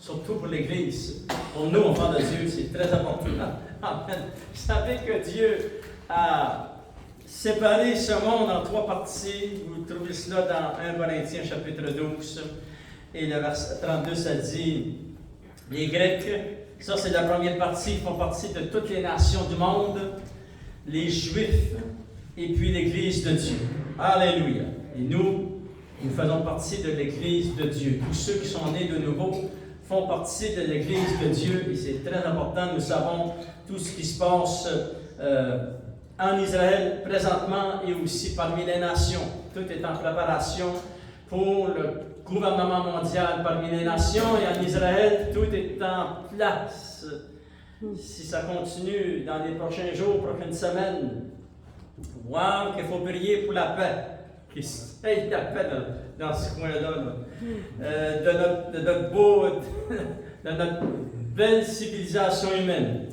surtout pour l'Église. Pour nous, enfants de Dieu, c'est très important. Amen. Vous savez que Dieu a séparé ce monde en 3 parties. Vous trouvez cela dans 1 Corinthiens chapitre 12. Et le verset 32, ça dit, les Grecs, ça c'est la première partie, ils font partie de toutes les nations du monde, les Juifs, et puis l'Église de Dieu. Alléluia. Et nous faisons partie de l'Église de Dieu. Tous ceux qui sont nés de nouveau font partie de l'Église de Dieu, et c'est très important. Nous savons tout ce qui se passe en Israël présentement et aussi parmi les nations. Tout est en préparation pour le gouvernement mondial parmi les nations, et en Israël, tout est en place. Si ça continue dans les prochains jours, prochaines semaines, voir qu'il faut prier pour la paix, qu'il y ait la paix dans ce coin-là, de notre belle civilisation humaine.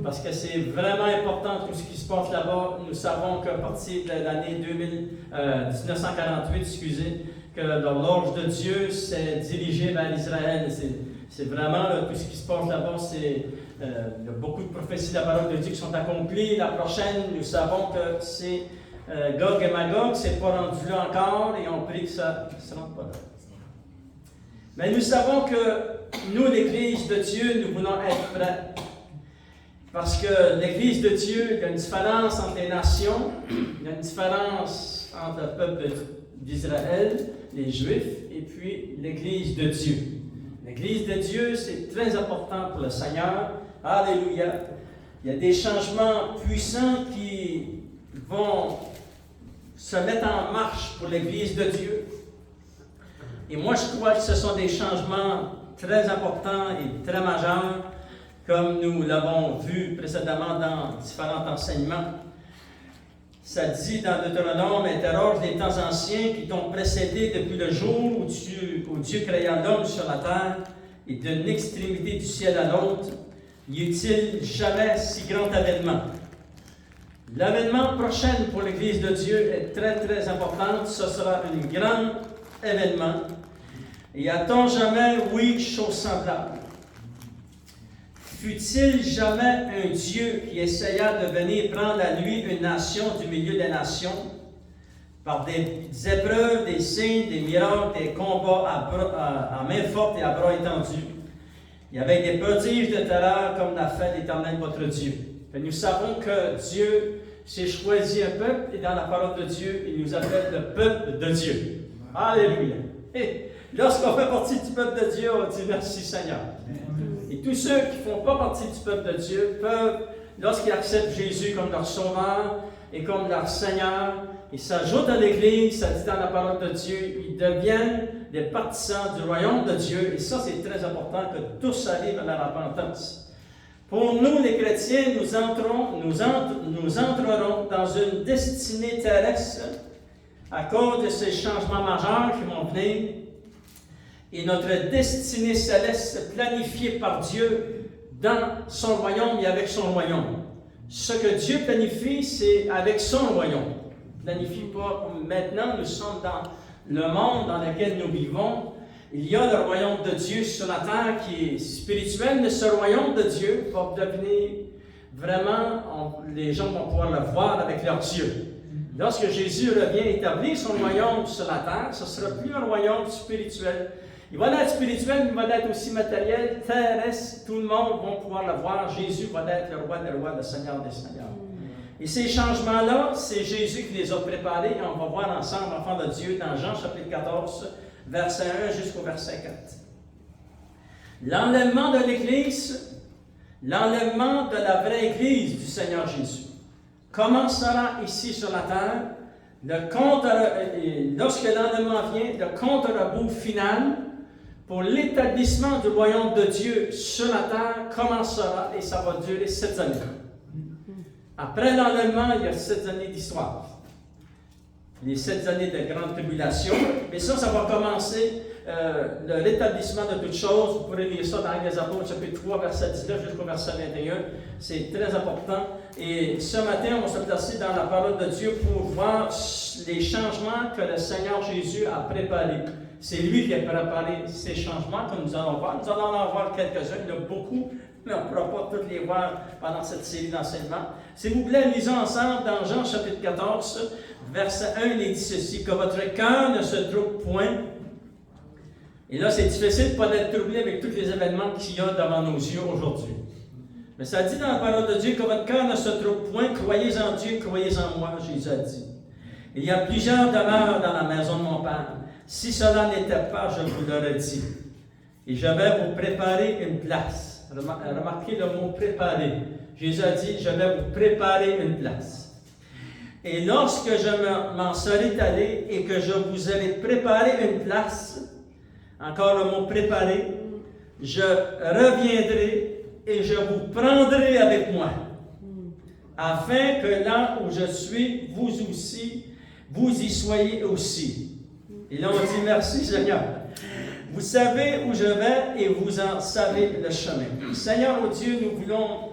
Parce que c'est vraiment important tout ce qui se passe là-bas. Nous savons qu'à partir de l'année 1948, que l'horloge de Dieu s'est dirigée vers Israël. C'est vraiment là, tout ce qui se passe là-bas. Il y a beaucoup de prophéties de la parole de Dieu qui sont accomplies. La prochaine, nous savons que c'est Gog et Magog. C'est pas rendu là encore et on prie que ça ne se rende pas là. Mais nous savons que nous, l'Église de Dieu, nous voulons être prêts. Parce que l'Église de Dieu, il y a une différence entre les nations, il y a une différence entre le peuple d'Israël, les Juifs, et puis l'Église de Dieu. L'Église de Dieu, c'est très important pour le Seigneur. Alléluia. Il y a des changements puissants qui vont se mettre en marche pour l'Église de Dieu. Et moi, je crois que ce sont des changements très importants et très majeurs, comme nous l'avons vu précédemment dans différents enseignements. Ça dit dans Deutéronome, interroge les temps anciens qui t'ont précédé depuis le jour où Dieu créa l'homme sur la terre, et d'une extrémité du ciel à l'autre, n'y eut-il jamais si grand avènement. L'avènement prochain pour l'Église de Dieu est très très important. Ce sera un grand événement. Et a-t-on jamais, oui, chose semblable? Fut-il jamais un Dieu qui essaya de venir prendre à lui une nation du milieu des nations par des épreuves, des signes, des miracles, des combats à main forte et à bras étendus, et avec des prodiges de terreur comme l'a fait l'Éternel votre Dieu? Et nous savons que Dieu s'est choisi un peuple, et dans la parole de Dieu, il nous appelle le peuple de Dieu. Alléluia! Et lorsqu'on fait partie du peuple de Dieu, on dit merci Seigneur. Et tous ceux qui ne font pas partie du peuple de Dieu peuvent, lorsqu'ils acceptent Jésus comme leur sauveur et comme leur Seigneur, ils s'ajoutent à l'Église, ça dit dans la parole de Dieu, ils deviennent des partisans du royaume de Dieu. Et ça, c'est très important que tous arrivent à la repentance. Pour nous, les chrétiens, nous entrerons dans une destinée terrestre à cause de ces changements majeurs qui vont venir. Et notre destinée céleste planifiée par Dieu dans son royaume et avec son royaume. Ce que Dieu planifie, c'est avec son royaume. Il ne planifie pas maintenant, nous sommes dans le monde dans lequel nous vivons. Il y a le royaume de Dieu sur la terre qui est spirituel, mais ce royaume de Dieu va devenir vraiment, les gens vont pouvoir le voir avec leurs yeux. Lorsque Jésus revient établir son royaume sur la terre, ce ne sera plus un royaume spirituel. Il va être spirituel, mais il va être aussi matériel, terrestre. Tout le monde va pouvoir le voir. Jésus va être le roi des rois, le Seigneur des seigneurs. Et ces changements-là, c'est Jésus qui les a préparés. Et on va voir ensemble, enfants de Dieu, dans Jean chapitre 14, verset 1 jusqu'au verset 4. L'enlèvement de l'Église, l'enlèvement de la vraie Église du Seigneur Jésus, commencera ici sur la terre. Lorsque l'enlèvement vient, le compte-rebours final pour l'établissement du royaume de Dieu sur la terre commencera et ça va durer 7 années. Après l'enlèvement, il y a 7 années d'histoire. Les 7 années de grande tribulation. Mais ça va commencer l'établissement de toutes choses. Vous pourrez lire ça dans les Apôtres, chapitre 3, verset 19 jusqu'au verset 21. C'est très important. Et ce matin, on va se placer dans la parole de Dieu pour voir les changements que le Seigneur Jésus a préparés c'est lui qui a préparé ces changements que nous allons voir. Nous allons en voir quelques-uns, il y en a beaucoup, mais on ne pourra pas toutes les voir pendant cette série d'enseignements. S'il vous plaît, lisons ensemble dans Jean chapitre 14, verset 1, il est dit ceci, que votre cœur ne se trouble point. Et là, c'est difficile de ne pas être troublé avec tous les événements qu'il y a devant nos yeux aujourd'hui. Mais ça dit dans la parole de Dieu que votre cœur ne se trouble point, croyez en Dieu, croyez en moi, Jésus a dit. Il y a plusieurs demeures dans la maison de mon Père. Si cela n'était pas, je vous l'aurais dit. Et je vais vous préparer une place. Remarquez le mot préparer. Jésus a dit, je vais vous préparer une place. Et lorsque je m'en serai allé et que je vous aurai préparé une place, encore le mot préparer, je reviendrai et je vous prendrai avec moi, afin que là où je suis, vous aussi, vous y soyez aussi. Et là on dit merci Seigneur. Vous savez où je vais et vous en savez le chemin. Seigneur, oh Dieu, nous voulons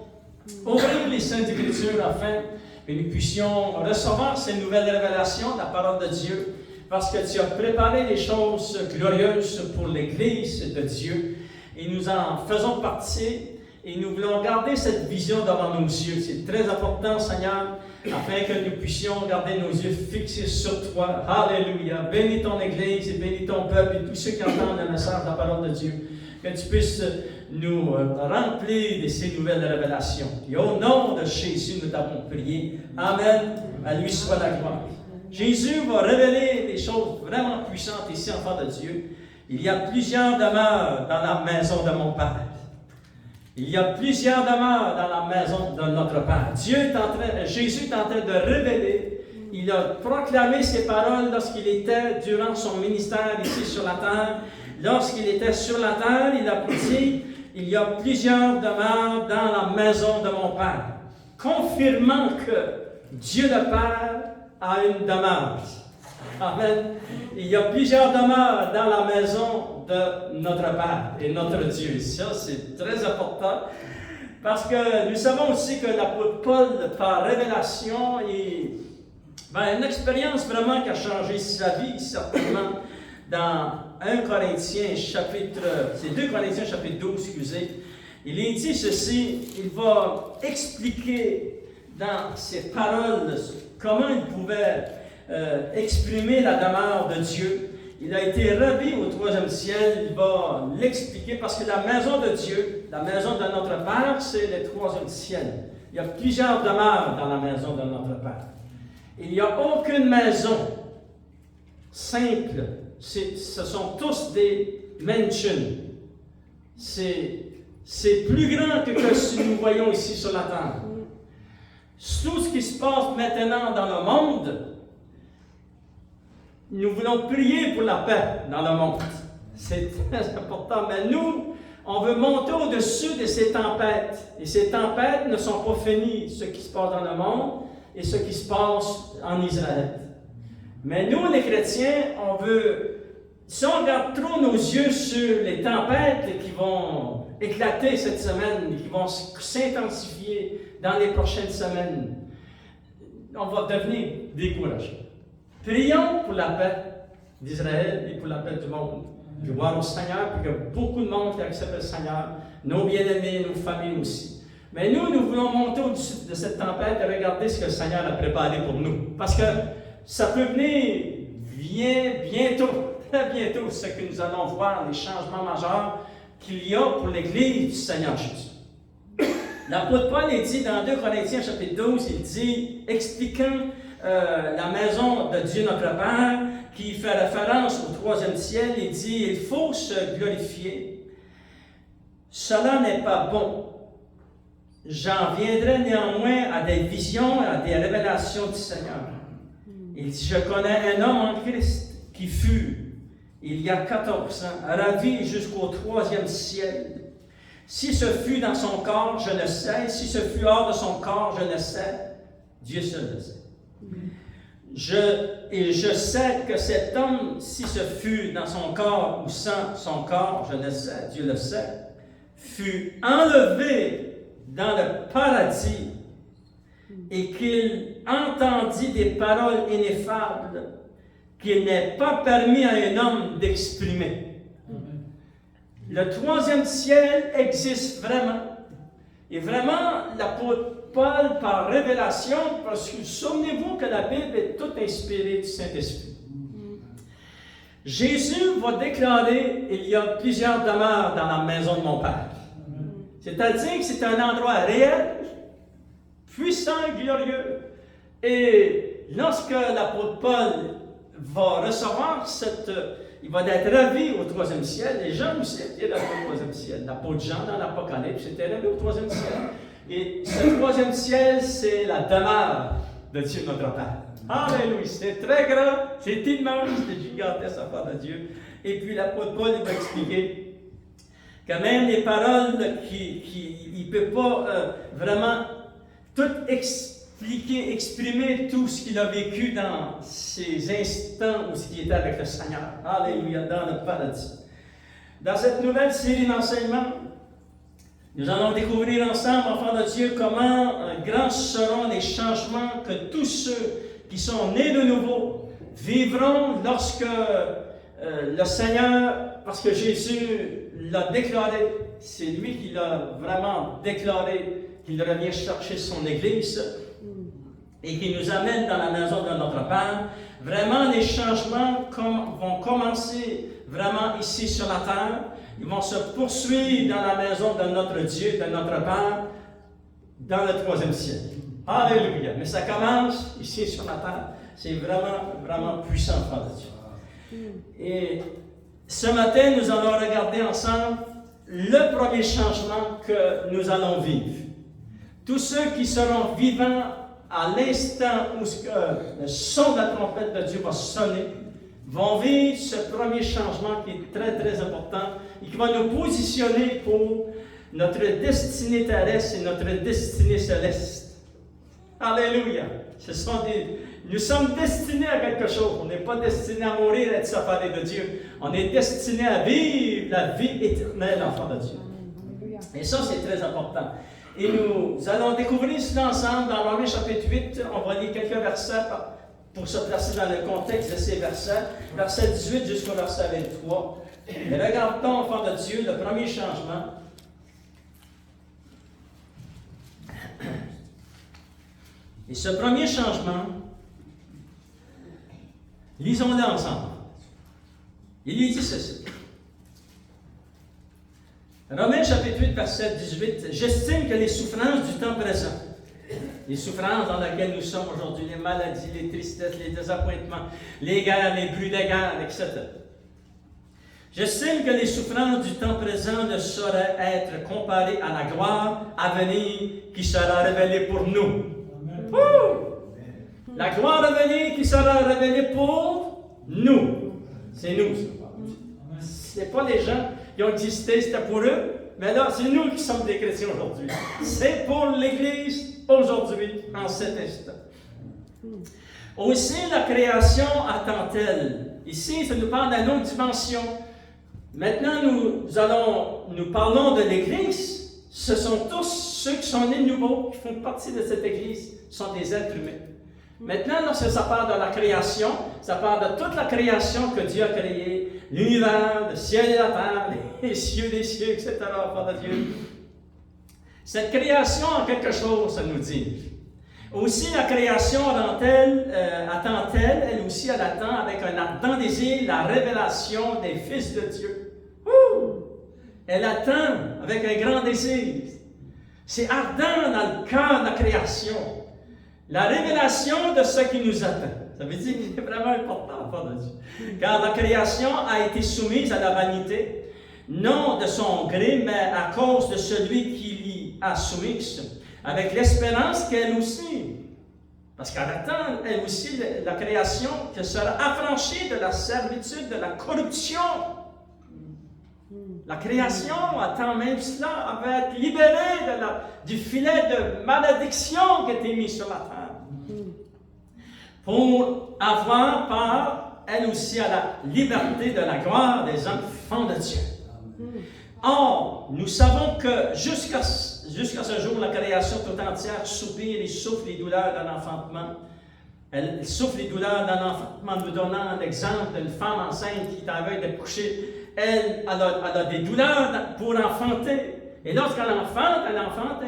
ouvrir les Saintes Écritures afin que nous puissions recevoir ces nouvelles révélations de la parole de Dieu, parce que tu as préparé les choses glorieuses pour l'Église de Dieu et nous en faisons partie et nous voulons garder cette vision devant nos yeux. C'est très important, Seigneur, afin que nous puissions garder nos yeux fixés sur toi. Alléluia. Bénis ton Église et bénis ton peuple et tous ceux qui entendent le message de la parole de Dieu. Que tu puisses nous remplir de ces nouvelles révélations. Et au nom de Jésus, nous t'avons prié. Amen. À lui soit la gloire. Jésus va révéler des choses vraiment puissantes ici, enfants de Dieu. Il y a plusieurs demeures dans la maison de mon Père. Il y a plusieurs demeures dans la maison de notre Père. Jésus est en train de révéler. Il a proclamé ces paroles lorsqu'il était durant son ministère ici sur la terre. Lorsqu'il était sur la terre, il a dit, il y a plusieurs demeures dans la maison de mon Père, confirmant que Dieu le Père a une demeure. Amen. Il y a plusieurs demeures dans la maison de notre Père et notre Dieu. Ça, c'est très important parce que nous savons aussi que l'apôtre Paul, par révélation, a une expérience vraiment qui a changé sa vie, certainement, dans 1 Corinthiens chapitre, c'est 2 Corinthiens chapitre 12, excusez. Il est dit ceci, il va expliquer dans ses paroles comment il pouvait exprimer la demeure de Dieu. Il a été remis au troisième ciel, il va l'expliquer parce que la maison de Dieu, la maison de notre Père, c'est le troisième ciel. Il y a plusieurs demeures dans la maison de notre Père. Il n'y a aucune maison simple. Ce sont tous des mansions. C'est plus grand que ce que nous voyons ici sur la terre. Tout ce qui se passe maintenant dans le monde, nous voulons prier pour la paix dans le monde. C'est très important. Mais nous, on veut monter au-dessus de ces tempêtes. Et ces tempêtes ne sont pas finies, ce qui se passe dans le monde et ce qui se passe en Israël. Mais nous, les chrétiens, on veut, si on regarde trop nos yeux sur les tempêtes qui vont éclater cette semaine, qui vont s'intensifier dans les prochaines semaines, on va devenir découragés. Prions pour la paix d'Israël et pour la paix du monde. Gloire au Seigneur, puis qu'il y a beaucoup de monde qui accepte le Seigneur, nos bien-aimés, nos familles aussi. Mais nous voulons monter au-dessus de cette tempête et regarder ce que le Seigneur a préparé pour nous. Parce que ça peut venir bientôt, très bientôt, ce que nous allons voir, les changements majeurs qu'il y a pour l'Église du Seigneur Jésus. L'apôtre Paul est dit dans 2 Corinthiens chapitre 12, il dit, expliquant la maison de Dieu notre Père, qui fait référence au troisième ciel, il dit, il faut se glorifier. Cela n'est pas bon. J'en viendrai néanmoins à des visions, à des révélations du Seigneur. Il dit, je connais un homme en Christ qui fut, il y a 14 ans, ravi jusqu'au troisième ciel. Si ce fut dans son corps, je ne sais. Si ce fut hors de son corps, je ne sais. Dieu seul le sait. Je sais que cet homme, si ce fut dans son corps ou sans son corps, je ne sais, Dieu le sait, fut enlevé dans le paradis et qu'il entendit des paroles ineffables qu'il n'est pas permis à un homme d'exprimer. Le troisième ciel existe vraiment. Et vraiment, l'apôtre Paul, par révélation, parce que souvenez-vous que la Bible est toute inspirée du Saint-Esprit. Jésus va déclarer, il y a plusieurs demeures dans la maison de mon Père. C'est-à-dire que c'est un endroit réel, puissant et glorieux. Et lorsque l'apôtre Paul va recevoir il va être ravi au troisième ciel, les gens aussi étaient ravés au troisième ciel. L'apôtre Jean dans l'Apocalypse était ravi au troisième ciel. Et ce troisième ciel, c'est la demeure de Dieu notre Père. Alléluia! C'est très grand, c'est immense, c'est gigantesque à part de Dieu. Et puis l'apôtre Paul il va expliquer que même les paroles il ne peut pas vraiment tout exprimer tout ce qu'il a vécu dans ces instants où il était avec le Seigneur. Alléluia, dans le paradis. Dans cette nouvelle série d'enseignements, nous allons découvrir ensemble, enfants de Dieu, comment grands seront les changements que tous ceux qui sont nés de nouveau vivront lorsque le Seigneur, parce que Jésus l'a déclaré, c'est lui qui l'a vraiment déclaré, qu'il revient chercher son Église et qui nous amène dans la maison de notre Père. Vraiment, les changements vont commencer vraiment ici sur la terre. Ils vont se poursuivre dans la maison de notre Dieu, de notre Père, dans le troisième ciel. Alléluia! Mais ça commence ici sur la terre. C'est vraiment, vraiment puissant, Frère de Dieu. Et ce matin, nous allons regarder ensemble le premier changement que nous allons vivre. Tous ceux qui seront vivants à l'instant où le son de la trompette de Dieu va sonner, vont vivre ce premier changement qui est très, très important et qui va nous positionner pour notre destinée terrestre et notre destinée céleste. Alléluia! Nous sommes destinés à quelque chose. On n'est pas destinés à mourir et à être séparés de Dieu. On est destinés à vivre la vie éternelle, enfant de Dieu. Et ça, c'est très important. Et nous allons découvrir cela ensemble dans Romains chapitre 8. On va lire quelques versets pour se placer dans le contexte de ces versets. Verset 18 jusqu'au verset 23. Et regardons, enfant de Dieu, le premier changement. Et ce premier changement, lisons-le ensemble. Il lui dit ceci. Romains chapitre 8, verset 18. J'estime que les souffrances du temps présent, les souffrances dans lesquelles nous sommes aujourd'hui, les maladies, les tristesses, les désappointements, les guerres, les bruits de guerre, etc. J'estime que les souffrances du temps présent ne sauraient être comparées à la gloire à venir qui sera révélée pour nous. La gloire à venir qui sera révélée pour nous. C'est nous. Ce n'est pas les gens qui ont existé, c'était pour eux. Mais là, c'est nous qui sommes des chrétiens aujourd'hui. C'est pour l'Église aujourd'hui, en cet instant. Aussi, la création attend-elle. Ici, ça nous parle d'une autre dimension. Maintenant, nous parlons de l'Église. Ce sont tous ceux qui sont nés de nouveau, qui font partie de cette Église, sont des êtres humains. Maintenant, lorsque ça parle de la création, ça parle de toute la création que Dieu a créée, l'univers, le ciel et la terre, les cieux des cieux, etc., par de Dieu. Cette création a quelque chose à nous dire. Aussi, la création attend-elle, elle aussi, elle attend avec un ardent désir la révélation des fils de Dieu. Elle attend avec un grand désir. C'est ardent dans le cœur de la création. La révélation de ce qui nous attend. Ça veut dire que c'est vraiment important, Père de Dieu. Car la création a été soumise à la vanité, non de son gré, mais à cause de celui qui l'y a soumise, avec l'espérance qu'elle aussi, parce qu'elle attend, elle aussi, la création, qu'elle sera affranchie de la servitude, de la corruption. La création attend même cela, elle va être libérée du filet de malédiction qui a été mis sur la terre. Pour avoir part, elle aussi, à la liberté de la gloire des enfants de Dieu. Or, nous savons que jusqu'à ce jour, la création tout entière soupire et souffre les douleurs d'un enfantement, Elle souffre les douleurs d'un enfantement, nous donnant l'exemple d'une femme enceinte qui est en veille de coucher. Elle a des douleurs pour enfanter. Et lorsqu'elle enfante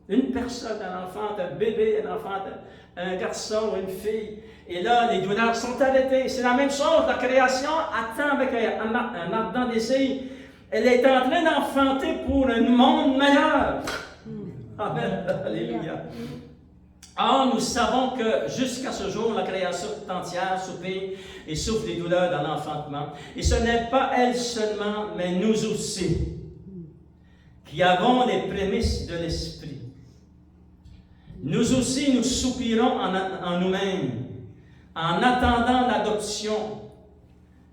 une personne, elle enfante un bébé, elle enfante un garçon ou une fille. Et là, les douleurs sont arrêtées. C'est la même chose, la création attend avec un ardent désir. Elle est en train d'enfanter pour un monde meilleur. Amen. Alléluia. Or, nous savons que jusqu'à ce jour, la création tout entière soupire et souffre des douleurs dans l'enfantement. Et ce n'est pas elle seulement, mais nous aussi, qui avons les prémices de l'Esprit. Nous aussi, nous soupirons en nous-mêmes, en attendant l'adoption,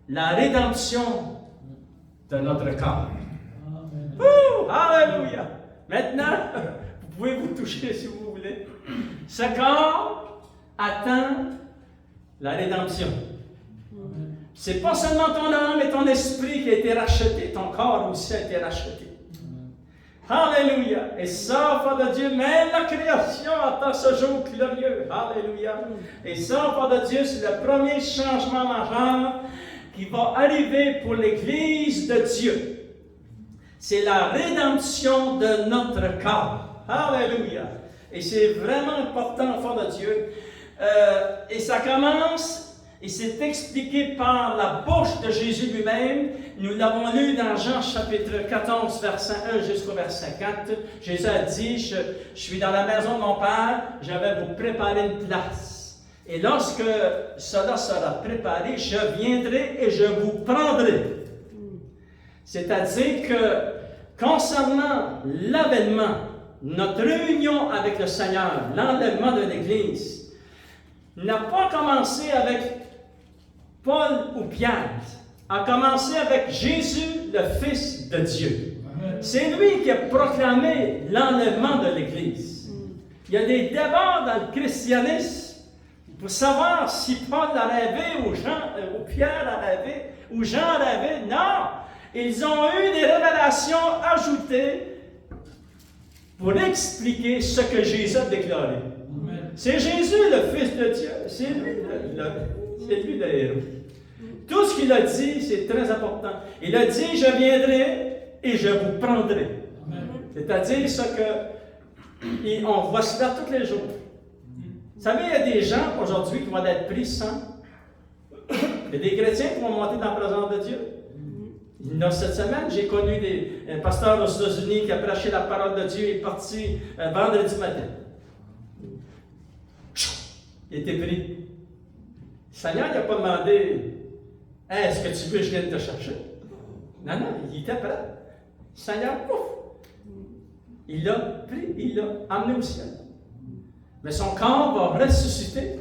la rédemption de notre corps. Alléluia! Maintenant, vous pouvez vous toucher si vous voulez. Ce corps attend la rédemption. C'est pas seulement ton âme et ton esprit qui a été racheté, ton corps aussi a été racheté. Alléluia! Et ça, Père de Dieu, même la création attend ce jour glorieux. Alléluia! Et ça, Père de Dieu, c'est le premier changement majeur qui va arriver pour l'Église de Dieu. C'est la rédemption de notre corps. Alléluia! Et c'est vraiment important, enfant de Dieu. Et ça commence, et c'est expliqué par la bouche de Jésus lui-même. Nous l'avons lu dans Jean chapitre 14, verset 1 jusqu'au verset 4. Jésus a dit, je suis dans la maison de mon Père, je vais vous préparer une place. Et lorsque cela sera préparé, je viendrai et je vous prendrai. C'est-à-dire que concernant l'avènement, notre réunion avec le Seigneur, l'enlèvement de l'Église, n'a pas commencé avec Paul ou Pierre, a commencé avec Jésus, le Fils de Dieu. C'est lui qui a proclamé l'enlèvement de l'Église. Il y a des débats dans le christianisme pour savoir si Paul a rêvé ou Pierre a rêvé ou Jean a rêvé. Non! Ils ont eu des révélations ajoutées pour expliquer ce que Jésus a déclaré. Amen. C'est Jésus, le Fils de Dieu. C'est lui le héros. Tout ce qu'il a dit, c'est très important. Il a dit, je viendrai et je vous prendrai. Amen. C'est-à-dire ce que... on voit cela tous les jours. Vous savez, il y a des gens aujourd'hui qui vont être pris sans. Il y a des chrétiens qui vont monter dans la présence de Dieu. Dans cette semaine, j'ai connu un pasteur aux États-Unis qui a prêché la parole de Dieu et est parti vendredi matin. Il était pris. Le Seigneur n'a pas demandé « Est-ce que tu veux que je vienne te chercher? » Non, il était prêt. Le Seigneur, pouf! Il l'a pris, il l'a amené au ciel. Mais son corps va ressusciter.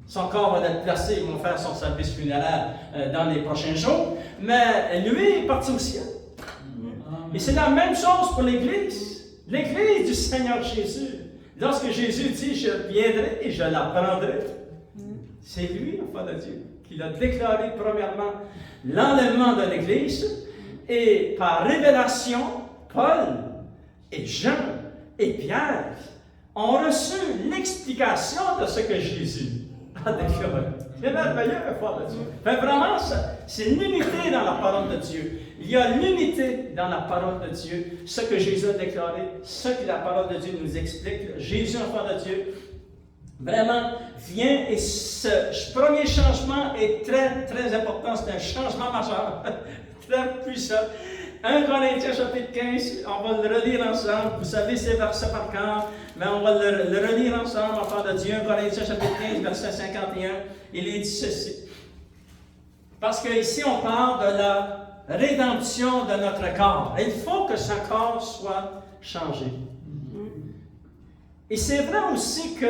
Son corps va être placé, ils vont faire son service funéraire dans les prochains jours. Mais lui est parti au ciel. Et c'est la même chose pour l'Église. L'Église du Seigneur Jésus. Lorsque Jésus dit « Je viendrai et je la prendrai », c'est lui, enfant de Dieu, qui l'a déclaré premièrement l'enlèvement de l'Église. Et par révélation, Paul et Jean et Pierre ont reçu l'explication de ce que Jésus a déclaré. C'est merveilleux, enfant de Dieu. Enfin, vraiment, c'est l'unité dans la parole de Dieu. Il y a l'unité dans la parole de Dieu. Ce que Jésus a déclaré, ce que la parole de Dieu nous explique. Jésus, enfant de Dieu, vraiment vient et ce premier changement est très, très important. C'est un changement majeur, très puissant. 1 Corinthiens chapitre 15, on va le relire ensemble. Vous savez ces versets par cœur, mais on va le relire ensemble, enfant de Dieu. 1 Corinthiens chapitre 15, verset 51, il est dit ceci. Parce qu'ici, on parle de la rédemption de notre corps. Il faut que ce corps soit changé. Et c'est vrai aussi que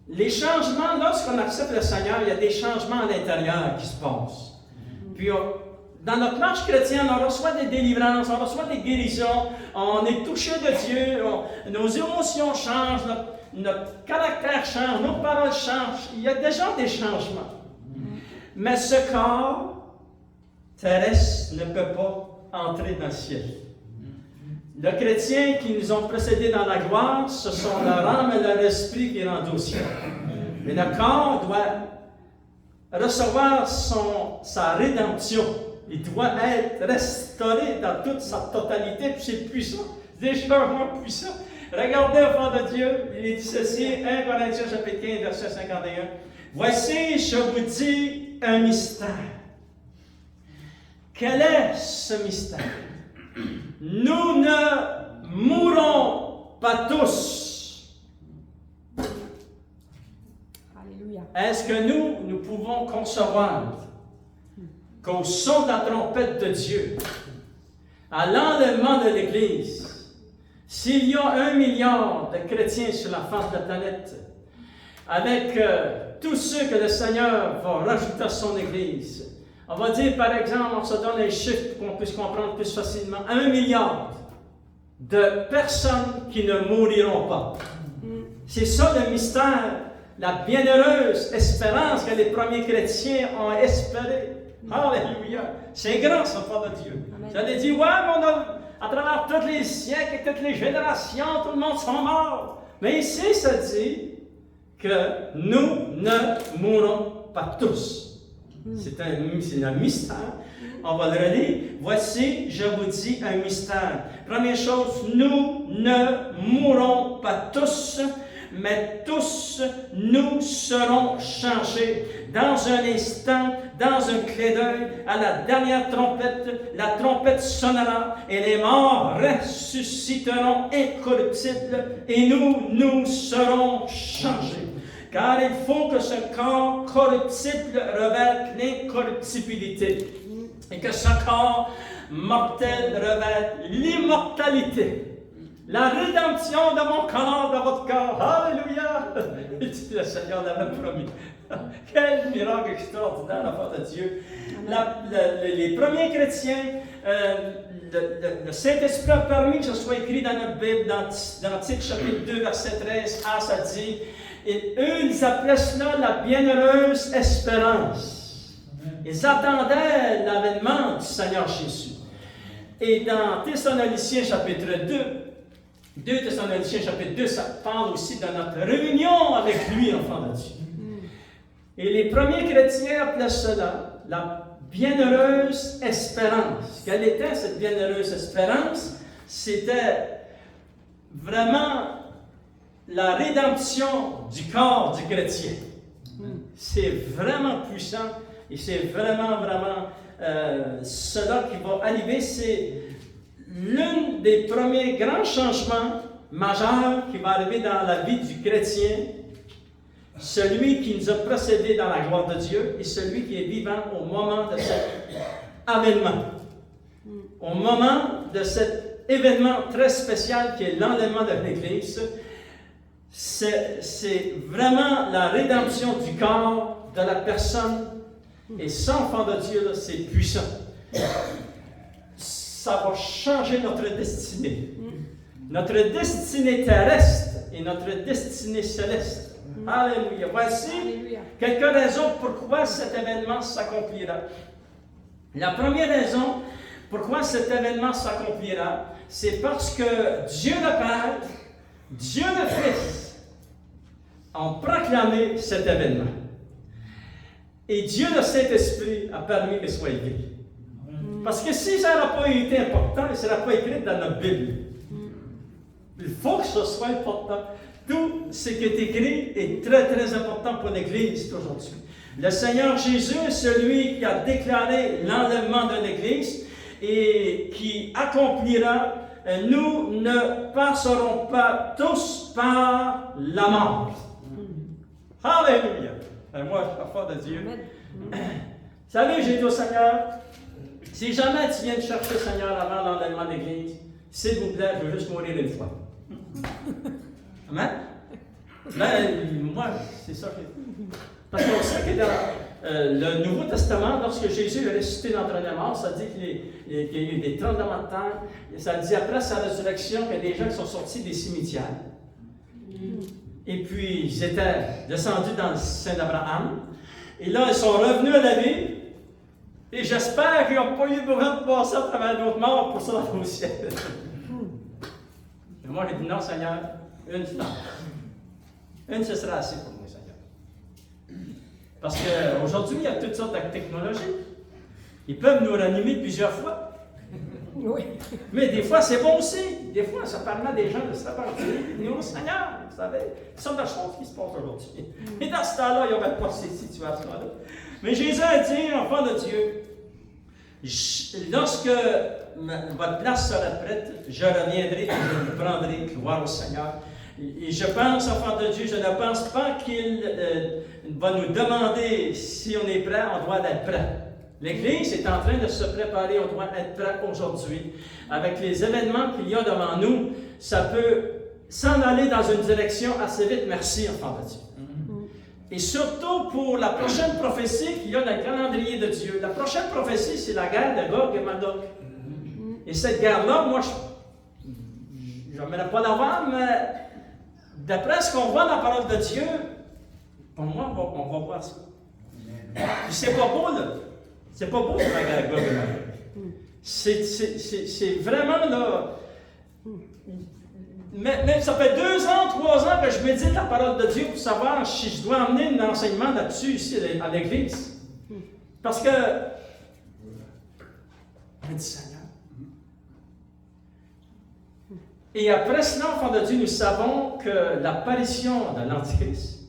les changements, lorsqu'on accepte le Seigneur, il y a des changements à l'intérieur qui se passent. Puis, dans notre marche chrétienne, on reçoit des délivrances, on reçoit des guérisons, on est touché de Dieu, nos émotions changent, notre caractère change, nos paroles changent. Il y a déjà des changements. Mais ce corps terrestre ne peut pas entrer dans le ciel. Les chrétiens qui nous ont précédés dans la gloire, ce sont leur âme et leur esprit qui est rendu au ciel. Mais le corps doit recevoir sa rédemption. Il doit être restauré dans toute sa totalité, puis c'est puissant. C'est des changements puissants. Regardez au fond de Dieu, il dit ceci, 1 Corinthiens chapitre 15, verset 51. Voici, je vous dis un mystère. Quel est ce mystère? Nous ne mourrons pas tous. Alléluia. Est-ce que nous pouvons concevoir qu'au son de la trompette de Dieu, à l'enlèvement de l'Église, s'il y a 1 milliard de chrétiens sur la face de la planète, avec tous ceux que le Seigneur va rajouter à son Église, on va dire par exemple, on se donne un chiffre pour qu'on puisse comprendre plus facilement, 1 milliard de personnes qui ne mouriront pas. C'est ça le mystère, la bienheureuse espérance que les premiers chrétiens ont espéré. Alléluia! C'est grand, ce pas de Dieu. Vous allez dire, ouais, mais à travers tous les siècles et toutes les générations, tout le monde sont morts. Mais ici, ça dit que nous ne mourrons pas tous. C'est un mystère. On va le relire. Voici, je vous dis un mystère. Première chose, nous ne mourrons pas tous, mais tous nous serons changés. Dans un instant, dans un clin d'œil, à la dernière trompette, la trompette sonnera et les morts ressusciteront incorruptibles et nous serons changés. Car il faut que ce corps corruptible revête l'incorruptibilité et que ce corps mortel revête l'immortalité. La rédemption de mon corps, de votre corps. Alléluia! Le Seigneur l'avait promis. Quel miracle extraordinaire, l'enfant de Dieu. Les premiers chrétiens, le Saint-Esprit a permis que ce soit écrit dans notre Bible, dans Tite chapitre 2, verset 13, ça dit, et eux, ils appelaient cela la bienheureuse espérance. Ils attendaient l'avènement du Seigneur Jésus. Et dans Thessaloniciens chapitre 2 Thessaloniciens chapitre 2, ça parle aussi de notre réunion avec lui, enfant de Dieu. Et les premiers chrétiens appelaient cela la bienheureuse espérance. Quelle était cette bienheureuse espérance? C'était vraiment la rédemption du corps du chrétien. C'est vraiment puissant et c'est vraiment cela qui va arriver. C'est l'un des premiers grands changements majeurs qui va arriver dans la vie du chrétien, celui qui nous a précédés dans la gloire de Dieu et celui qui est vivant au moment de cet avènement. Au moment de cet événement très spécial qui est l'enlèvement de l'Église, c'est vraiment la rédemption du corps de la personne. Et ça, enfant de Dieu, c'est puissant. Ça va changer notre destinée. Notre destinée terrestre et notre destinée céleste. Alléluia. Voici quelques raisons pourquoi cet événement s'accomplira. La première raison pourquoi cet événement s'accomplira, c'est parce que Dieu le Père, Dieu le Fils ont proclamé cet événement. Et Dieu le Saint-Esprit a permis qu'il soit écrit. Parce que si ça n'a pas été important, il ne sera pas écrit dans notre Bible. Il faut que ce soit important. Tout ce qui est écrit est très, très important pour l'Église d'aujourd'hui. Le Seigneur Jésus est celui qui a déclaré l'enlèvement de l'Église et qui accomplira. Nous ne passerons pas tous par la mort. Alléluia! Et moi, je suis fort de Dieu. Vous savez, j'ai dit au Seigneur, si jamais tu viens de chercher le Seigneur avant l'enlèvement de l'Église, s'il vous plaît, je veux juste mourir une fois. Amen? Ben, moi, c'est ça que... Parce qu'on sait que dans le Nouveau Testament, lorsque Jésus est ressuscité d'entre les morts, ça dit qu'il y a eu des tremblements de terre. Ça dit après sa résurrection qu'il y a des gens qui sont sortis des cimetières. Et puis, ils étaient descendus dans le sein d'Abraham. Et là, ils sont revenus à la vie. Et j'espère qu'ils n'ont pas eu besoin de passer à travers d'autres morts pour ça au ciel. Et moi, j'ai dit non, Seigneur, une fois. Une, ce sera assez pour moi, Seigneur. Parce qu'aujourd'hui, il y a toutes sortes de technologies. Ils peuvent nous ranimer plusieurs fois. Oui. Mais des fois, c'est bon aussi. Des fois, ça permet à des gens de se repentir. Nous, au Seigneur, vous savez, il y a de choses qui se passent aujourd'hui. Et dans ce temps-là, il n'y aurait pas ces situations-là. Mais Jésus a dit, enfant de Dieu, lorsque votre place sera prête, je reviendrai et je vous prendrai. Gloire au Seigneur. Et je pense, enfant de Dieu, je ne pense pas qu'il va nous demander si on est prêt, on doit être prêt. L'Église est en train de se préparer, on doit être prêt aujourd'hui. Avec les événements qu'il y a devant nous, ça peut s'en aller dans une direction assez vite. Merci, enfant de Dieu. Et surtout pour la prochaine prophétie qu'il y a dans le calendrier de Dieu. La prochaine prophétie, c'est la guerre de Gog et Magog. Et cette guerre-là, moi, je n'aimerais pas la voir, mais d'après ce qu'on voit dans la parole de Dieu, pour moi, on va voir ça. Puis c'est pas beau, là. C'est pas beau, la guerre de Gog et Magog. C'est vraiment, là... Mais ça fait 2 ans, 3 ans que je médite la parole de Dieu pour savoir si je dois amener un enseignement là-dessus ici à l'Église. Parce que... Je dis, Seigneur. Et après cela, enfant de Dieu, nous savons que l'apparition de l'Antichrist,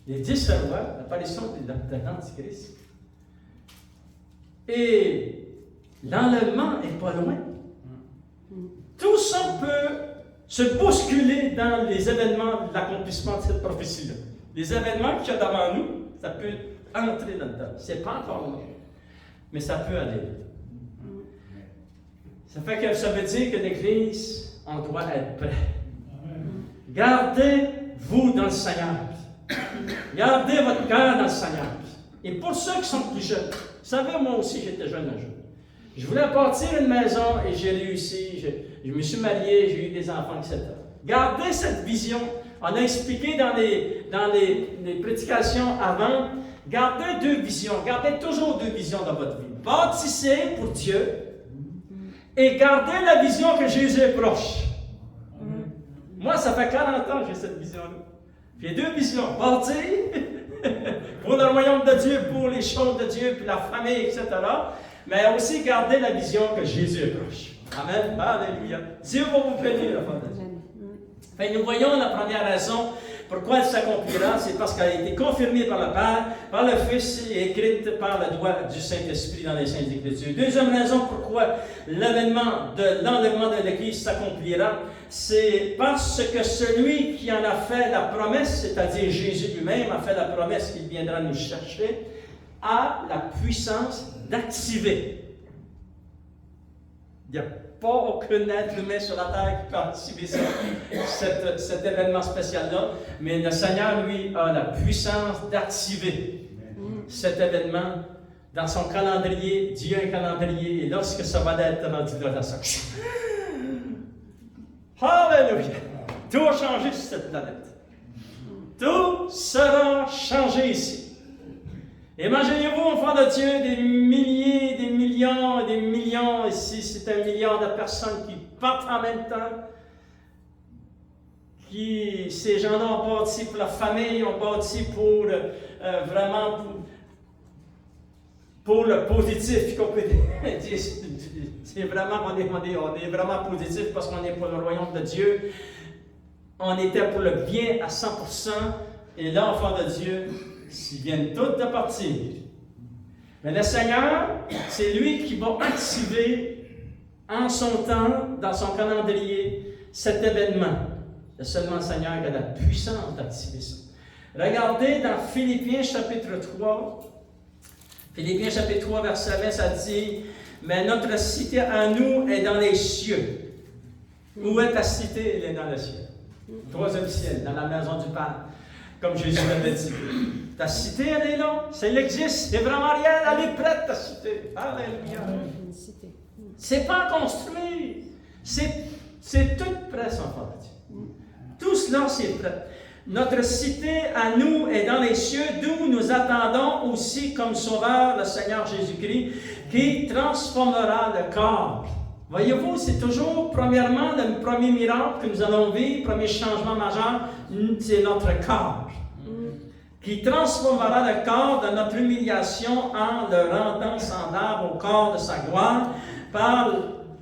les 10 rois, l'apparition de l'Antichrist, et l'enlèvement n'est pas loin. Tout ça peut se bousculer dans les événements de l'accomplissement de cette prophétie-là. Les événements qu'il y a devant nous, ça peut entrer là-dedans. Ce n'est pas encore là, mais ça peut aller là. Ça fait que ça veut dire que l'Église, on doit être prêt. Gardez-vous dans le Seigneur. Gardez votre cœur dans le Seigneur. Et pour ceux qui sont plus jeunes, vous savez, moi aussi, j'étais jeune un jour. Je voulais bâtir une maison et j'ai réussi. Je me suis marié, j'ai eu des enfants, etc. Gardez cette vision. On a expliqué dans les prédications avant, gardez 2 visions. Gardez toujours 2 visions dans votre vie. Bâtissez pour Dieu et gardez la vision que Jésus est proche. Moi, ça fait 40 ans que j'ai cette vision-là. J'ai 2 visions. Bâtir pour le royaume de Dieu, pour les choses de Dieu, puis la famille, etc. Mais aussi garder la vision que Jésus est proche. Amen. Alléluia. Dieu va vous bénir, enfants de Dieu. Enfin, nous voyons la première raison pourquoi elle s'accomplira, c'est parce qu'elle a été confirmée par le Père, par le Fils et écrite par le doigt du Saint-Esprit dans les Saintes Écritures. Deuxième raison pourquoi l'enlèvement de l'Église s'accomplira, c'est parce que celui qui en a fait la promesse, c'est-à-dire Jésus lui-même a fait la promesse qu'il viendra nous chercher, a la puissance d'activer. Il n'y a pas aucun être humain sur la terre qui peut activer cet événement spécial-là, mais le Seigneur, lui, a la puissance d'activer cet événement dans son calendrier. Dieu a un calendrier, et lorsque ça va être rendu là, ça... Alléluia! Tout a changé sur cette planète. Tout sera changé ici. Imaginez-vous, enfants de Dieu, des milliers, des millions et des millions, ici c'est 1 milliard de personnes qui partent en même temps, ces gens-là ont bâti pour la famille, ont bâti pour vraiment pour le positif, qu'on peut dire. C'est vraiment, on est vraiment positif parce qu'on est pour le royaume de Dieu. On était pour le bien à 100%, et là, enfants de Dieu, ils viennent tous de partir. Mais le Seigneur, c'est lui qui va activer en son temps, dans son calendrier, cet événement. C'est seulement le Seigneur qui a la puissance d'activer ça. Regardez dans Philippiens chapitre 3. Philippiens chapitre 3, verset 20, ça dit « Mais notre cité à nous est dans les cieux. » Où est ta cité? Elle est dans le ciel. 3e ciel, dans la maison du Père. Comme Jésus l'avait dit. Ta cité, elle est là. Elle existe. C'est vraiment rien. Elle est prête, ta cité. Alléluia. C'est pas construit. C'est tout prêt, son Père. Tout cela, c'est prêt. Notre cité à nous est dans les cieux, d'où nous attendons aussi comme sauveur le Seigneur Jésus-Christ, qui transformera le corps. Voyez-vous, c'est toujours, premièrement, le premier miracle que nous allons vivre, premier changement majeur, c'est notre corps. qui transformera le corps de notre humiliation en le rendant semblable au corps de sa gloire par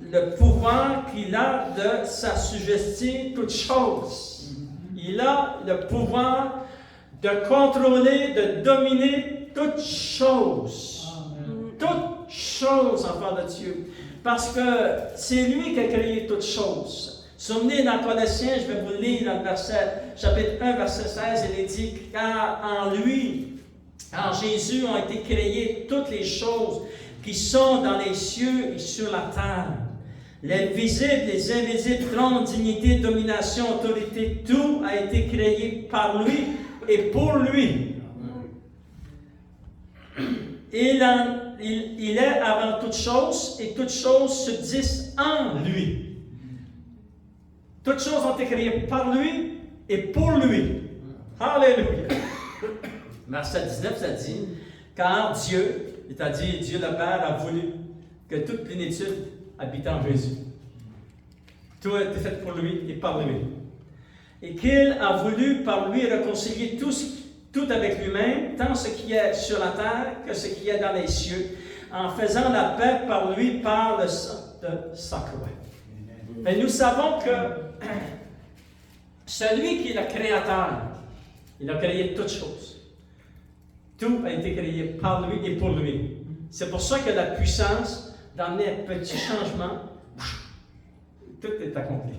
le pouvoir qu'il a de s'assujettir toutes choses. Il a le pouvoir de contrôler, de dominer toutes choses. Toutes choses, enfants de Dieu. Parce que c'est lui qui a créé toutes choses. Souvenez dans Colossiens, je vais vous le lire dans le chapitre 1, verset 16, il est dit, car en lui, en Jésus, ont été créées toutes les choses qui sont dans les cieux et sur la terre. Les visibles, les invisibles, trône, dignité, domination, autorité, tout a été créé par lui et pour lui. Il est avant toute chose et toutes choses subsistent en lui. Toutes choses ont été créées par lui et pour lui. Alléluia. Verset 19, ça dit, car Dieu, c'est-à-dire Dieu le Père, a voulu que toute plénitude habite en Jésus. Tout a été fait pour lui et par lui. Et qu'il a voulu par lui réconcilier tout avec lui-même, tant ce qui est sur la terre que ce qui est dans les cieux, en faisant la paix par lui, par le sang de sa croix. Mais nous savons que celui qui est le créateur, il a créé toutes choses. Tout a été créé par lui et pour lui. C'est pour ça que la puissance d'amener un petit changement, tout est accompli.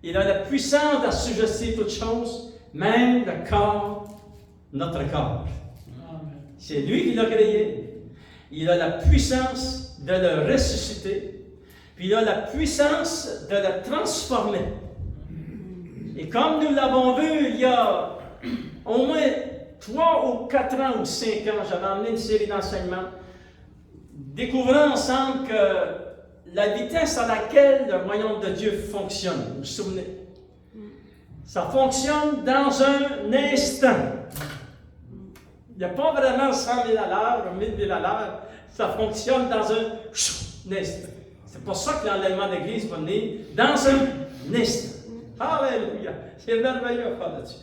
Il a la puissance d'assujettir toutes choses, même le corps, notre corps. C'est lui qui l'a créé. Il a la puissance de le ressusciter. Puis il a la puissance de le transformer. Et comme nous l'avons vu il y a au moins 3 ou 4 ans ou 5 ans, j'avais amené une série d'enseignements, découvrant ensemble que la vitesse à laquelle le royaume de Dieu fonctionne, vous vous souvenez? Ça fonctionne dans un instant. Il n'y a pas vraiment 100 000 à l'heure, 1000 000 à l'heure. Ça fonctionne dans un instant. C'est pour ça que l'enlèvement de l'Église va venir dans un instant. Alléluia! C'est merveilleux, Père de Dieu.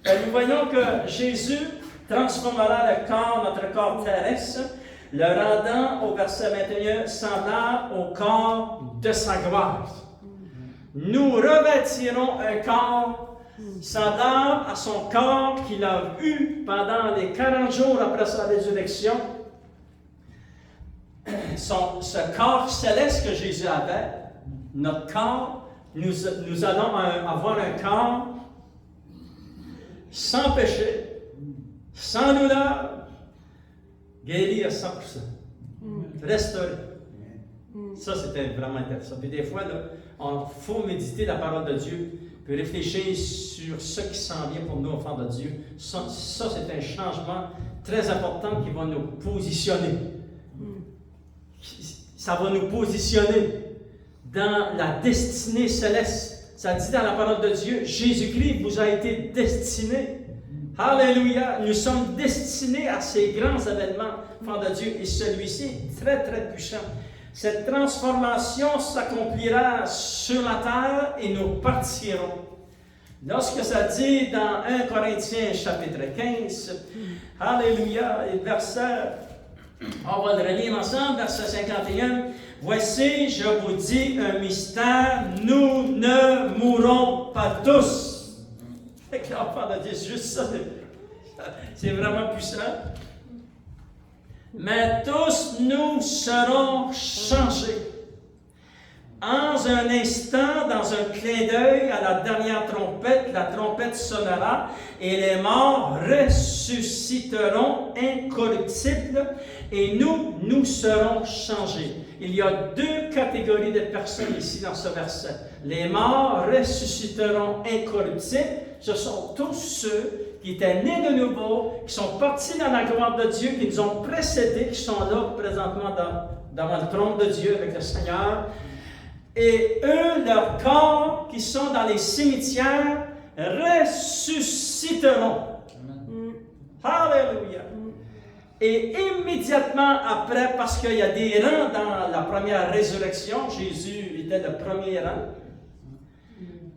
Et nous voyons que Jésus transformera notre corps terrestre, le rendant, au verset 21, semblable au corps de sa gloire. Nous revêtirons un corps semblable à son corps qu'il a eu pendant les 40 jours après sa résurrection. Ce corps céleste que Jésus avait, notre corps, nous allons avoir un corps sans péché, sans douleur, guéri à 100%, restauré. Ça, c'était vraiment intéressant. Puis des fois, il faut méditer la parole de Dieu, puis réfléchir sur ce qui s'en vient pour nous, enfants de Dieu. Ça c'est un changement très important qui va nous positionner. Ça va nous positionner dans la destinée céleste. Ça dit dans la parole de Dieu, Jésus-Christ vous a été destiné. Alléluia! Nous sommes destinés à ces grands événements, enfants de Dieu, et celui-ci est très, très puissant. Cette transformation s'accomplira sur la terre et nous partirons. Lorsque ça dit dans 1 Corinthiens chapitre 15, Alléluia, et verset, on va le relire ensemble, verset 51, voici, je vous dis un mystère, nous ne mourrons pas tous. Avec l'enfant de Dieu, juste ça, c'est vraiment puissant. Mais tous nous serons changés. En un instant, dans un clin d'œil, à la dernière trompette, la trompette sonnera et les morts ressusciteront incorruptibles et nous serons changés. Il y a 2 catégories de personnes ici dans ce verset. Les morts ressusciteront incorruptibles. Ce sont tous ceux qui étaient nés de nouveau, qui sont partis dans la gloire de Dieu, qui nous ont précédés, qui sont là présentement devant le trône de Dieu avec le Seigneur. Et eux, leurs corps qui sont dans les cimetières, ressusciteront. Alléluia. Et immédiatement après, parce qu'il y a des rangs dans la première résurrection, Jésus était le premier rang.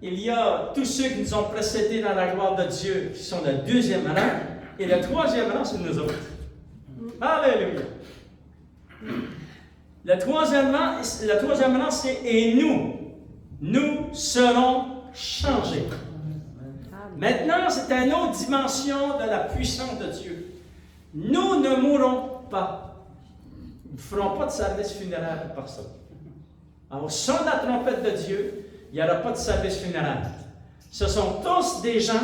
il y a tous ceux qui nous ont précédés dans la gloire de Dieu, qui sont le deuxième rang, et le troisième rang, c'est nous autres. Alléluia! Le troisième rang, c'est « Et nous serons changés ». Maintenant, c'est une autre dimension de la puissance de Dieu. Nous ne mourrons pas. Nous ne ferons pas de service funéraire pour personne. Alors, au son de la trompette de Dieu, il n'y aura pas de service funéraire. Ce sont tous des gens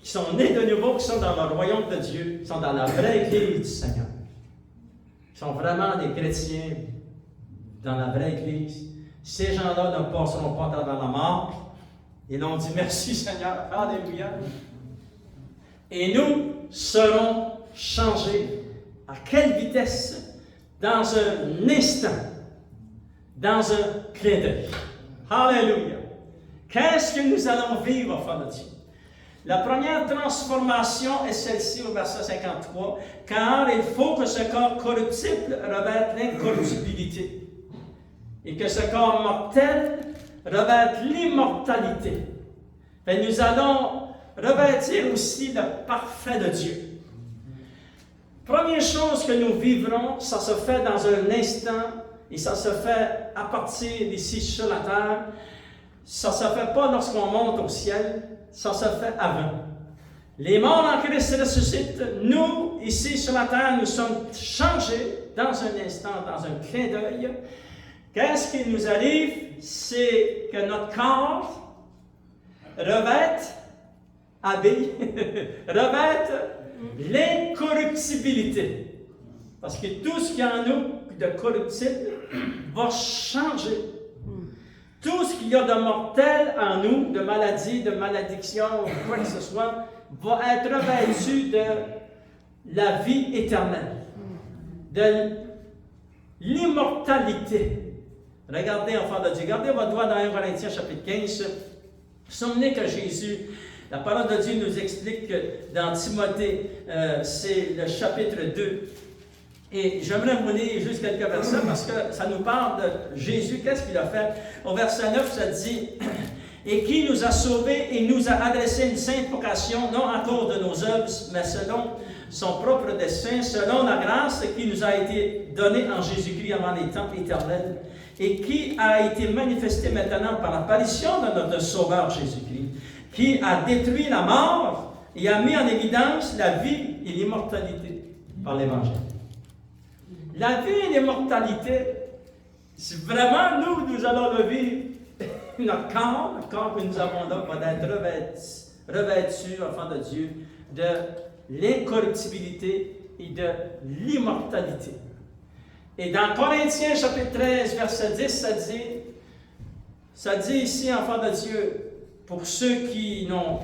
qui sont nés de nouveau, qui sont dans le royaume de Dieu, qui sont dans la vraie Église du Seigneur. Qui sont vraiment des chrétiens dans la vraie Église. Ces gens-là ne passeront pas dans la mort. Ils ont dit merci Seigneur, alléluia. Et nous serons changés. À quelle vitesse? Dans un instant. Dans un clin d'œil. Alléluia. Qu'est-ce que nous allons vivre, enfants de Dieu? La première transformation est celle-ci au verset 53. Car il faut que ce corps corruptible revête l'incorruptibilité. Et que ce corps mortel revête l'immortalité. Et nous allons revêtir aussi le parfait de Dieu. Première chose que nous vivrons, ça se fait dans un instant et ça se fait à partir d'ici sur la terre. Ça ne se fait pas lorsqu'on monte au ciel, ça se fait avant. Les morts en Christ ressuscitent. Nous, ici sur la terre, nous sommes changés dans un instant, dans un clin d'œil. Qu'est-ce qui nous arrive? C'est que notre corps revête, habille, revête l'incorruptibilité. Parce que tout ce qu'il y a en nous de corruptible va changer. Tout ce qu'il y a de mortel en nous, de maladie, de malédiction, quoi que ce soit, va être revêtu de la vie éternelle, de l'immortalité. Regardez, enfants de Dieu, gardez votre doigt dans 1 Corinthiens chapitre 15. Souvenez que Jésus, la parole de Dieu nous explique que dans Timothée, c'est le chapitre 2. Et j'aimerais vous lire juste quelques versets parce que ça nous parle de Jésus, qu'est-ce qu'il a fait. Au verset 9, ça dit « Et qui nous a sauvés et nous a adressé une sainte vocation, non à cause de nos œuvres, mais selon son propre dessein, selon la grâce qui nous a été donnée en Jésus-Christ avant les temps éternels, et qui a été manifestée maintenant par l'apparition de notre Sauveur Jésus-Christ, qui a détruit la mort et a mis en évidence la vie et l'immortalité par l'Évangile. » La vie et l'immortalité, si vraiment nous allons le vivre, notre corps que nous avons là va être revêtu, enfant de Dieu, de l'incorruptibilité et de l'immortalité. Et dans Corinthiens chapitre 13, verset 10, ça dit ici, enfant de Dieu, pour ceux qui n'ont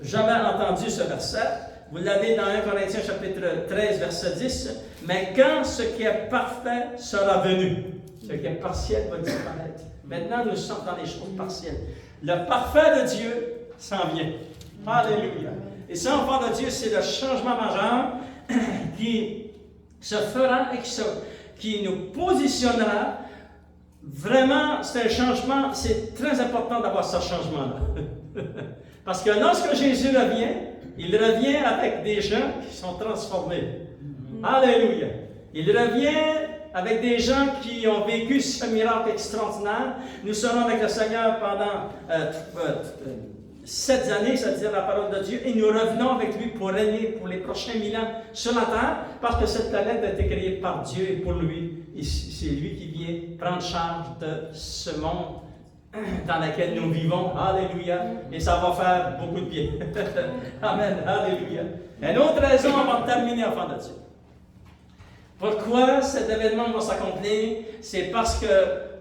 jamais entendu ce verset, vous l'avez dans 1 Corinthiens chapitre 13, verset 10. Mais quand ce qui est parfait sera venu, ce qui est partiel va disparaître. Maintenant, nous sommes dans les choses partielles. Le parfait de Dieu s'en vient. Alléluia. Et ça, enfant de Dieu, c'est le changement majeur qui se fera et qui nous positionnera. Vraiment, c'est un changement, c'est très important d'avoir ce changement-là. Parce que lorsque Jésus revient, il revient avec des gens qui sont transformés. Alléluia. Il revient avec des gens qui ont vécu ce miracle extraordinaire. Nous serons avec le Seigneur pendant 7 années, ça veut dire la parole de Dieu, et nous revenons avec lui pour régner pour les prochains 1000 ans sur la terre, parce que cette planète a été créée par Dieu et pour lui. Et c'est lui qui vient prendre charge de ce monde dans lequel nous vivons. Alléluia. Et ça va faire beaucoup de bien. Amen. Alléluia. Une autre raison avant de terminer, enfant de Dieu. Pourquoi cet événement va s'accomplir? C'est parce que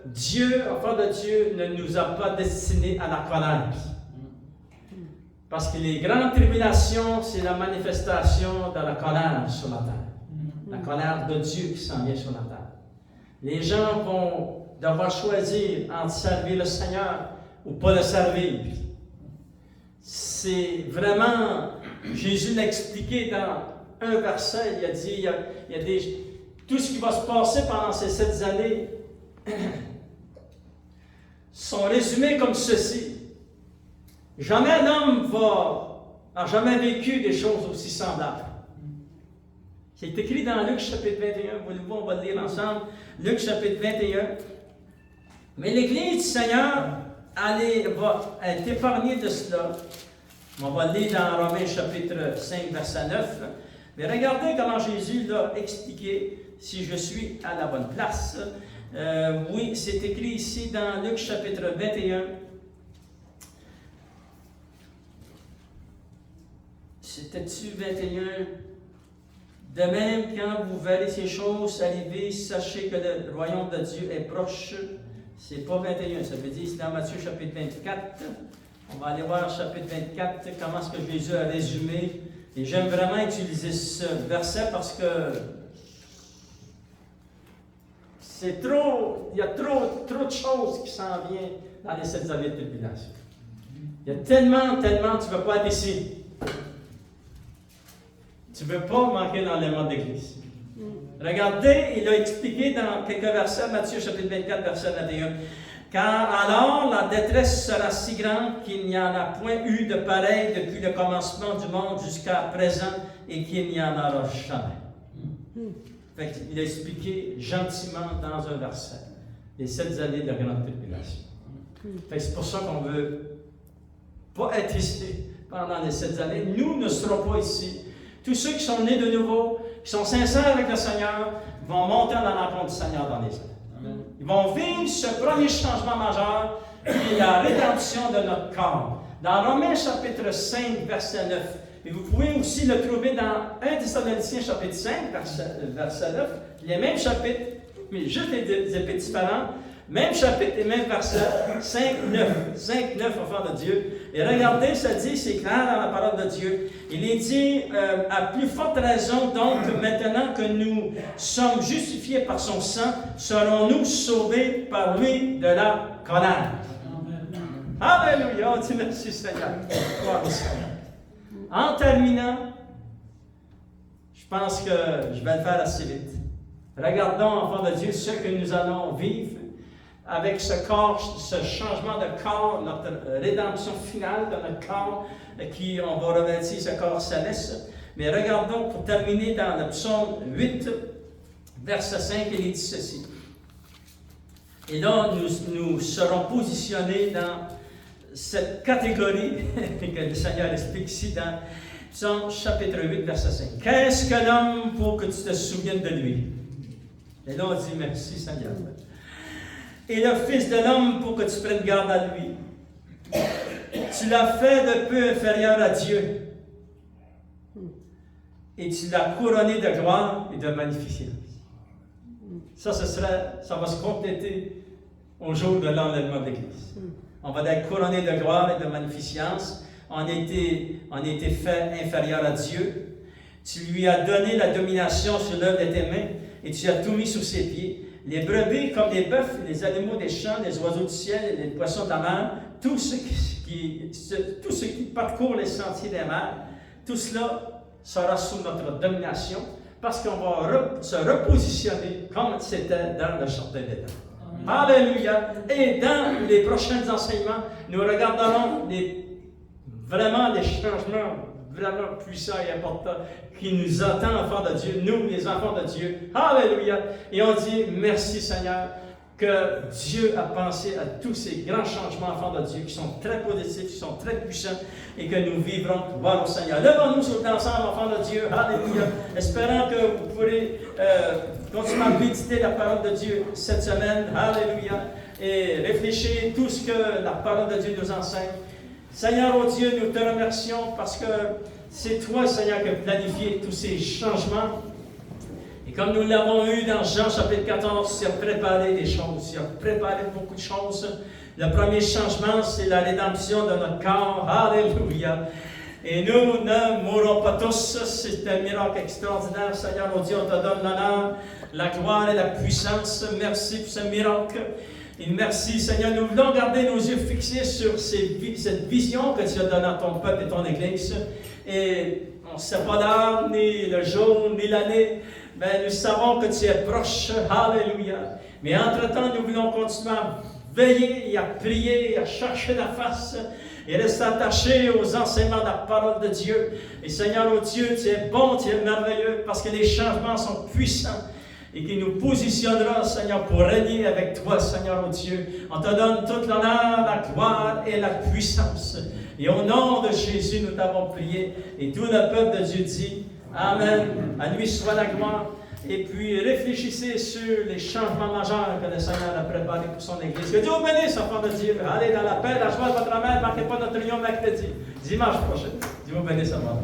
Dieu, enfant de Dieu, ne nous a pas destinés à la colère. Parce que les grandes tribulations, c'est la manifestation de la colère sur la terre. La colère de Dieu qui s'en vient sur la terre. Les gens vont devoir choisir entre servir le Seigneur ou pas le servir. C'est vraiment, Jésus l'a expliqué dans un verset, il a dit, il y a tout ce qui va se passer pendant ces 7 années, sont résumés comme ceci. Jamais l'homme n'a jamais vécu des choses aussi semblables. C'est écrit dans Luc chapitre 21, on va le lire ensemble, Luc chapitre 21. Mais l'Église du Seigneur va être épargnée de cela. On va le lire dans Romains chapitre 5, verset 9. Mais regardez comment Jésus l'a expliqué, si je suis à la bonne place. Oui, c'est écrit ici dans Luc chapitre 21. C'était-tu 21? De même, quand vous verrez ces choses arriver, sachez que le royaume de Dieu est proche. C'est pas 21, ça veut dire, c'est dans Matthieu chapitre 24. On va aller voir chapitre 24, comment est-ce que Jésus a résumé. Et j'aime vraiment utiliser ce verset parce que c'est trop, il y a trop de choses qui s'en viennent dans les 7 années de tribulation. Il y a tellement, tu ne veux pas être ici. Tu ne veux pas manquer l'enlèvement d'église. Regardez, il a expliqué dans quelques versets, Matthieu chapitre 24, verset 21. Car alors la détresse sera si grande qu'il n'y en a point eu de pareil depuis le commencement du monde jusqu'à présent et qu'il n'y en aura jamais. Il a expliqué gentiment dans un verset les 7 années de grande tribulation. C'est pour ça qu'on ne veut pas être ici pendant les 7 années. Nous ne serons pas ici. Tous ceux qui sont nés de nouveau, qui sont sincères avec le Seigneur, vont monter à la rencontre du Seigneur dans les années. Ils vont vivre ce premier changement majeur, qui est la rédemption de notre corps. Dans Romains chapitre 5, verset 9, et vous pouvez aussi le trouver dans 1 Thessaloniciens chapitre 5, verset 9, les mêmes chapitres, mais juste des épées différentes, même chapitre et même verset, 5, 9, enfants de Dieu. Et regardez, ça dit, c'est clair dans la parole de Dieu. Il est dit, à plus forte raison, donc, maintenant que nous sommes justifiés par son sang, serons-nous sauvés par lui de la colère. Alléluia, on dit merci Seigneur. En terminant, je pense que je vais le faire assez vite. Regardons, enfants de Dieu, ce que nous allons vivre avec ce corps, ce changement de corps, notre rédemption finale de notre corps, on va revêtir ce corps céleste. Mais regardons, pour terminer, dans le psaume 8, verset 5, il est dit ceci. Et là, nous serons positionnés dans cette catégorie que le Seigneur explique ici dans psaume chapitre 8, verset 5. Qu'est-ce que l'homme pour que tu te souviennes de lui? Et là, on dit merci Seigneur. Et le Fils de l'homme pour que tu prennes garde à lui. Tu l'as fait de peu inférieur à Dieu. Et tu l'as couronné de gloire et de magnificence. Ça va se compléter au jour de l'enlèvement de l'Église. On va être couronné de gloire et de magnificence. On a été fait inférieur à Dieu. Tu lui as donné la domination sur l'œuvre de tes mains et tu as tout mis sous ses pieds. Les brebis comme les bœufs, les animaux des champs, les oiseaux du ciel et les poissons de la mer, tout ce qui parcourt les sentiers des mers, tout cela sera sous notre domination parce qu'on va se repositionner comme c'était dans le jardin d'Éden. Alléluia! Et dans les prochains enseignements, nous regarderons vraiment les changements vraiment puissants et importants qui nous attendent, enfants de Dieu, nous, les enfants de Dieu. Alléluia! Et on dit merci Seigneur que Dieu a pensé à tous ces grands changements, enfants de Dieu, qui sont très positifs, qui sont très puissants et que nous vivrons pour voir au Seigneur. Levons-nous sur l'ensemble, enfants de Dieu. Alléluia! Espérant que vous pourrez continuer à méditer la parole de Dieu cette semaine. Alléluia! Et réfléchir tout ce que la parole de Dieu nous enseigne. Seigneur, oh Dieu, nous te remercions parce que c'est toi, Seigneur, qui as planifié tous ces changements. Et comme nous l'avons eu dans Jean chapitre 14, tu as préparé des choses, tu as préparé beaucoup de choses. Le premier changement, c'est la rédemption de notre corps. Alléluia! Et nous ne mourrons pas tous. C'est un miracle extraordinaire, Seigneur, oh Dieu, on te donne l'honneur, la gloire et la puissance. Merci pour ce miracle. Et merci, Seigneur, nous voulons garder nos yeux fixés sur cette vision que tu as donnée à ton peuple et ton Église. Et on ne sait pas l'heure, ni le jour, ni l'année, mais nous savons que tu es proche. Alléluia. Mais entre-temps, nous voulons continuer à veiller et à prier et à chercher ta face et rester attaché aux enseignements de la parole de Dieu. Et Seigneur, oh Dieu, tu es bon, tu es merveilleux parce que les changements sont puissants et qui nous positionnera, Seigneur, pour régner avec toi, Seigneur, oh Dieu. On te donne toute l'honneur, la gloire et la puissance. Et au nom de Jésus, nous t'avons prié. Et tout le peuple de Dieu dit Amen. À lui soit la gloire. Et puis, réfléchissez sur les changements majeurs que le Seigneur a préparés pour son Église. Que Dieu vous bénisse, enfants de Dieu. Allez dans la paix, la joie de votre mère. Ne manquez pas notre réunion mercredi, dimanche prochain. Dieu vous bénisse, enfants.